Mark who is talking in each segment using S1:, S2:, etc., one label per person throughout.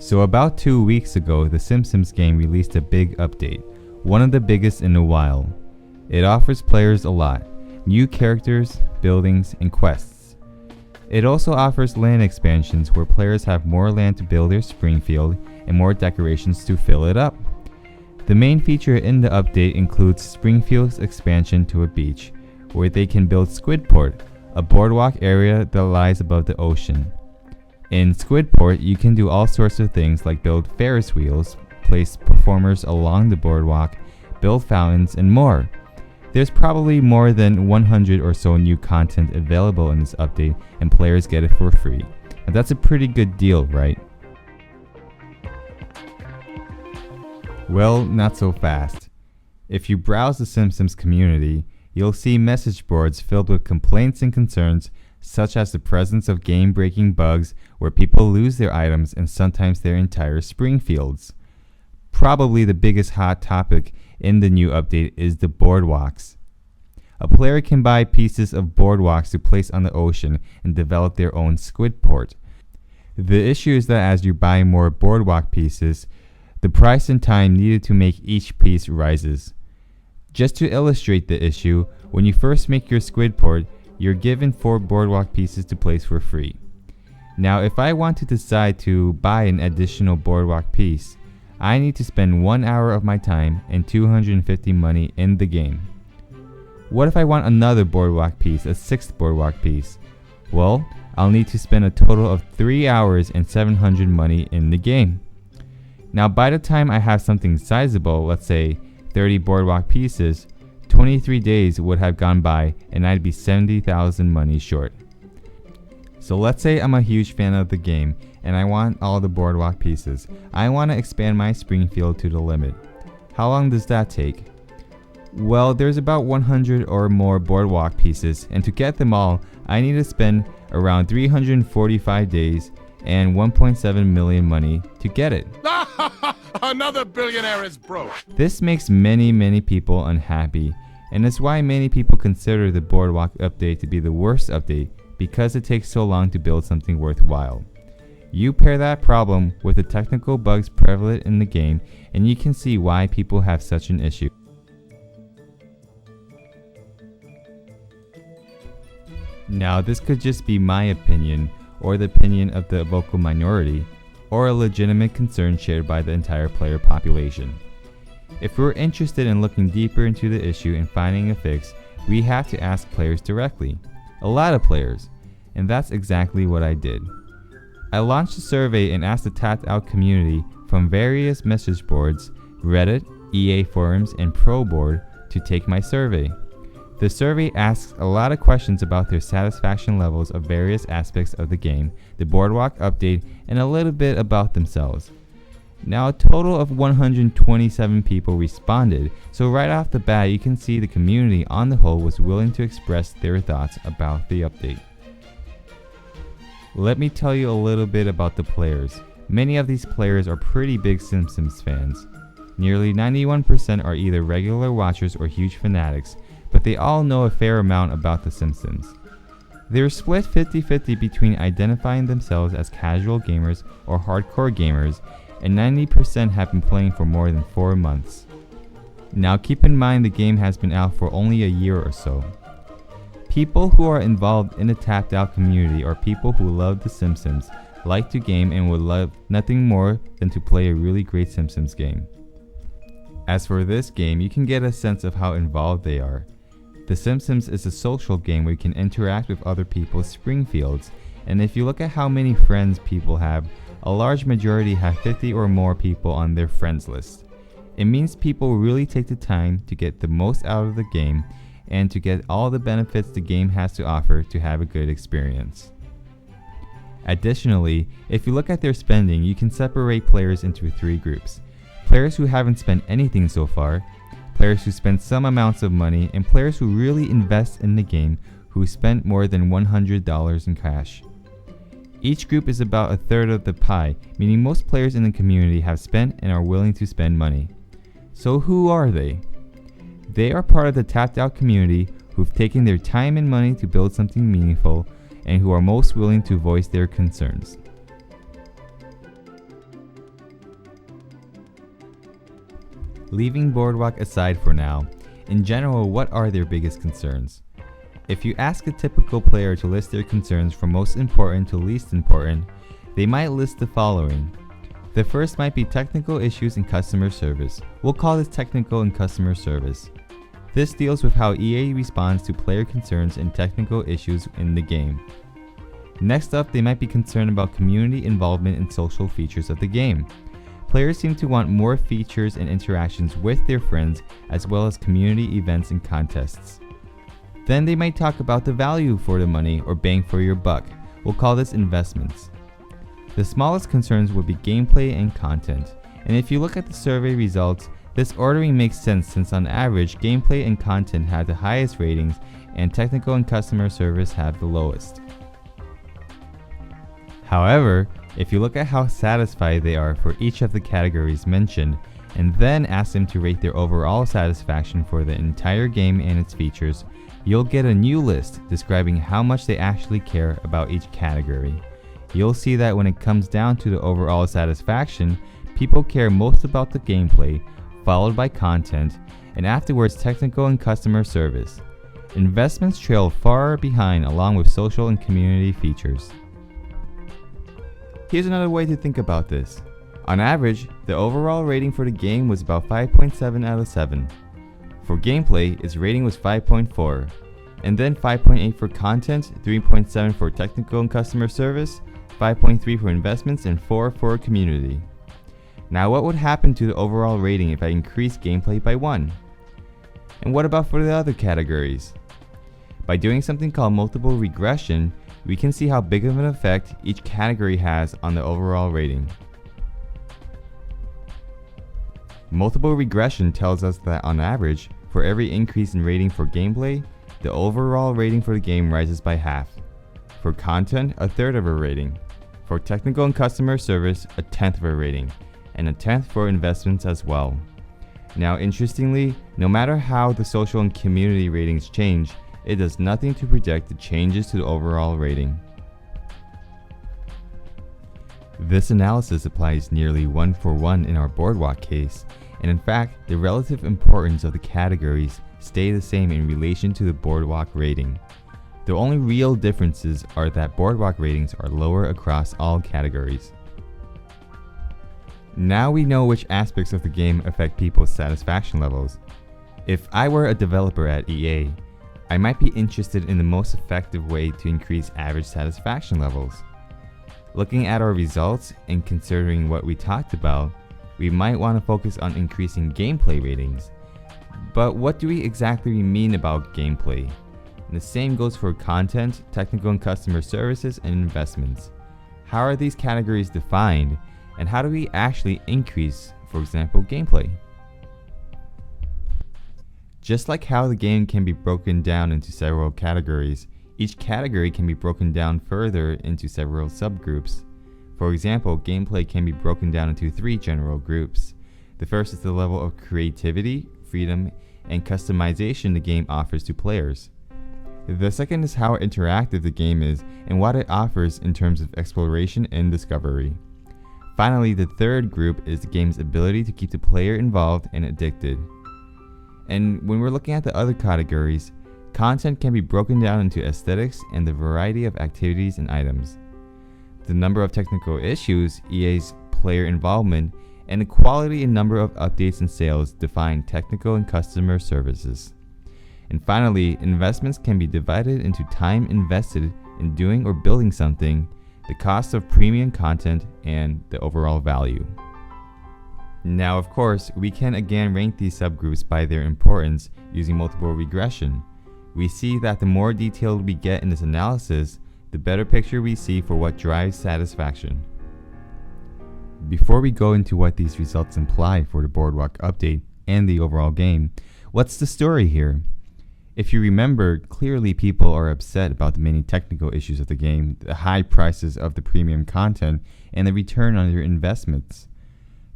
S1: So about 2 weeks ago, the Simpsons game released a big update, one of the biggest in a while. It offers players a lot, new characters, buildings, and quests. It also offers land expansions where players have more land to build their Springfield and more decorations to fill it up. The main feature in the update includes Springfield's expansion to a beach, where they can build Squidport, a boardwalk area that lies above the ocean. In Squidport, you can do all sorts of things like build Ferris wheels, place performers along the boardwalk, build fountains, and more. There's probably more than 100 or so new content available in this update, and players get it for free. Now that's a pretty good deal, right? Well, not so fast. If you browse the Simpsons community, you'll see message boards filled with complaints and concerns, such as the presence of game-breaking bugs where people lose their items and sometimes their entire Springfields. Probably the biggest hot topic in the new update is the boardwalks. A player can buy pieces of boardwalks to place on the ocean and develop their own Squidport. The issue is that as you buy more boardwalk pieces, the price and time needed to make each piece rises. Just to illustrate the issue, when you first make your Squidport, you're given 4 boardwalk pieces to place for free. Now, if I want to decide to buy an additional boardwalk piece, I need to spend 1 hour of my time and 250 money in the game. What if I want another boardwalk piece, a 6th boardwalk piece? Well, I'll need to spend a total of 3 hours and 700 money in the game. Now, by the time I have something sizable, let's say 30 boardwalk pieces, 23 days would have gone by and I'd be 70,000 money short. So let's say I'm a huge fan of the game and I want all the boardwalk pieces. I want to expand my Springfield to the limit. How long does that take? Well, there's about 100 or more boardwalk pieces, and to get them all, I need to spend around 345 days and 1.7 million money to get it.
S2: Another billionaire is broke.
S1: This makes many people unhappy, and it's why many people consider the Boardwalk update to be the worst update because it takes so long to build something worthwhile. You pair that problem with the technical bugs prevalent in the game, and you can see why people have such an issue. Now, this could just be my opinion, or the opinion of the vocal minority, or a legitimate concern shared by the entire player population. If we're interested in looking deeper into the issue and finding a fix, we have to ask players directly. A lot of players. And that's exactly what I did. I launched a survey and asked the tapped out community from various message boards, Reddit, EA forums, and Pro Board to take my survey. The survey asks a lot of questions about their satisfaction levels of various aspects of the game, the Boardwalk update, and a little bit about themselves. Now, a total of 127 people responded, so right off the bat you can see the community on the whole was willing to express their thoughts about the update. Let me tell you a little bit about the players. Many of these players are pretty big Simpsons fans. Nearly 91% are either regular watchers or huge fanatics, but they all know a fair amount about The Simpsons. They're split 50-50 between identifying themselves as casual gamers or hardcore gamers, and 90% have been playing for more than 4 months. Now keep in mind the game has been out for only a year or so. People who are involved in the tapped out community are people who love The Simpsons, like to game, and would love nothing more than to play a really great Simpsons game. As for this game, you can get a sense of how involved they are. The Simpsons is a social game where you can interact with other people's Springfields, and if you look at how many friends people have, a large majority have 50 or more people on their friends list. It means people really take the time to get the most out of the game and to get all the benefits the game has to offer to have a good experience. Additionally, if you look at their spending, you can separate players into 3 groups. Players who haven't spent anything so far, players who spend some amounts of money, and players who really invest in the game who spent more than $100 in cash. Each group is about a third of the pie, meaning most players in the community have spent and are willing to spend money. So who are they? They are part of the tapped out community who've taken their time and money to build something meaningful and who are most willing to voice their concerns. Leaving Boardwalk aside for now, in general, what are their biggest concerns? If you ask a typical player to list their concerns from most important to least important, they might list the following. The first might be technical issues in customer service. We'll call this technical and customer service. This deals with how EA responds to player concerns and technical issues in the game. Next up, they might be concerned about community involvement and social features of the game. Players seem to want more features and interactions with their friends, as well as community events and contests. Then they might talk about the value for the money or bang for your buck. We'll call this investments. The smallest concerns would be gameplay and content. And if you look at the survey results, this ordering makes sense since on average, gameplay and content have the highest ratings and technical and customer service have the lowest. However, if you look at how satisfied they are for each of the categories mentioned, and then ask them to rate their overall satisfaction for the entire game and its features, you'll get a new list describing how much they actually care about each category. You'll see that when it comes down to the overall satisfaction, people care most about the gameplay, followed by content, and afterwards technical and customer service. Investments trail far behind along with social and community features. Here's another way to think about this. On average, the overall rating for the game was about 5.7 out of 7. For gameplay, its rating was 5.4, and then 5.8 for content, 3.7 for technical and customer service, 5.3 for investments, and 4 for community. Now what would happen to the overall rating if I increased gameplay by 1? And what about for the other categories? By doing something called multiple regression, we can see how big of an effect each category has on the overall rating. Multiple regression tells us that on average, for every increase in rating for gameplay, the overall rating for the game rises by half. For content, a third of a rating. For technical and customer service, a tenth of a rating. And a tenth for investments as well. Now interestingly, no matter how the social and community ratings change, it does nothing to predict the changes to the overall rating. This analysis applies nearly 1-for-1 in our Boardwalk case, and in fact, the relative importance of the categories stay the same in relation to the Boardwalk rating. The only real differences are that Boardwalk ratings are lower across all categories. Now we know which aspects of the game affect people's satisfaction levels. If I were a developer at EA, I might be interested in the most effective way to increase average satisfaction levels. Looking at our results and considering what we talked about, we might want to focus on increasing gameplay ratings. But what do we exactly mean about gameplay? And the same goes for content, technical and customer services, and investments. How are these categories defined? And how do we actually increase, for example, gameplay? Just like how the game can be broken down into several categories, each category can be broken down further into several subgroups. For example, gameplay can be broken down into 3 general groups. The first is the level of creativity, freedom, and customization the game offers to players. The second is how interactive the game is and what it offers in terms of exploration and discovery. Finally, the third group is the game's ability to keep the player involved and addicted. And when we're looking at the other categories, content can be broken down into aesthetics and the variety of activities and items. The number of technical issues, EA's player involvement, and the quality and number of updates and sales define technical and customer services. And finally, investments can be divided into time invested in doing or building something, the cost of premium content, and the overall value. Now, of course, we can again rank these subgroups by their importance using multiple regression. We see that the more detailed we get in this analysis, the better picture we see for what drives satisfaction. Before we go into what these results imply for the Boardwalk update and the overall game, what's the story here? If you remember, clearly people are upset about the many technical issues of the game, the high prices of the premium content, and the return on their investments.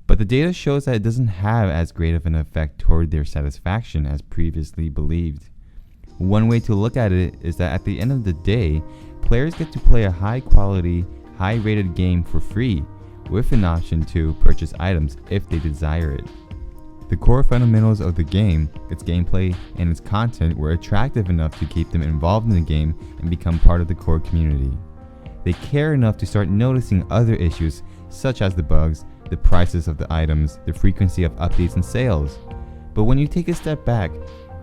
S1: But the data shows that it doesn't have as great of an effect toward their satisfaction as previously believed. One way to look at it is that at the end of the day, players get to play a high-quality, high-rated game for free, with an option to purchase items if they desire it. The core fundamentals of the game, its gameplay, and its content were attractive enough to keep them involved in the game and become part of the core community. They care enough to start noticing other issues such as the bugs, the prices of the items, the frequency of updates and sales. But when you take a step back,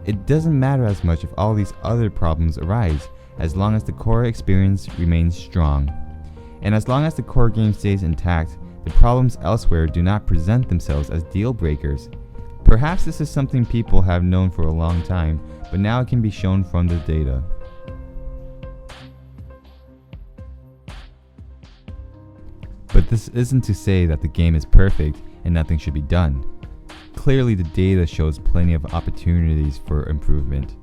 S1: it doesn't matter as much if all these other problems arise, as long as the core experience remains strong. And as long as the core game stays intact, the problems elsewhere do not present themselves as deal breakers. Perhaps this is something people have known for a long time, but now it can be shown from the data. But this isn't to say that the game is perfect and nothing should be done. Clearly, the data shows plenty of opportunities for improvement.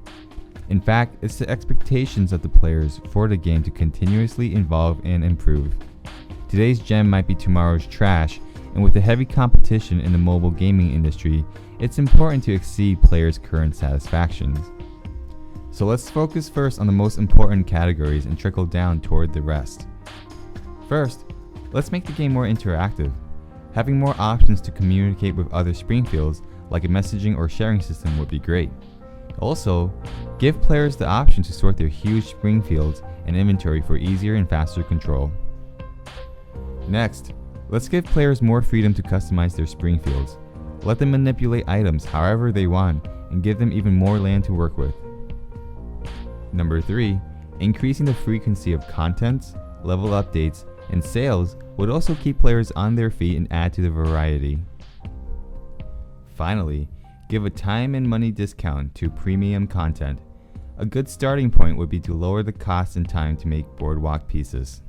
S1: In fact, it's the expectations of the players for the game to continuously evolve and improve. Today's gem might be tomorrow's trash, and with the heavy competition in the mobile gaming industry, it's important to exceed players' current satisfactions. So let's focus first on the most important categories and trickle down toward the rest. First, let's make the game more interactive. Having more options to communicate with other Springfields, like a messaging or sharing system, would be great. Also, give players the option to sort their huge Springfields and inventory for easier and faster control. Next, let's give players more freedom to customize their Springfields. Let them manipulate items however they want and give them even more land to work with. Number 3, increasing the frequency of contents, level updates, and sales would also keep players on their feet and add to the variety. Finally, give a time and money discount to premium content. A good starting point would be to lower the cost and time to make boardwalk pieces.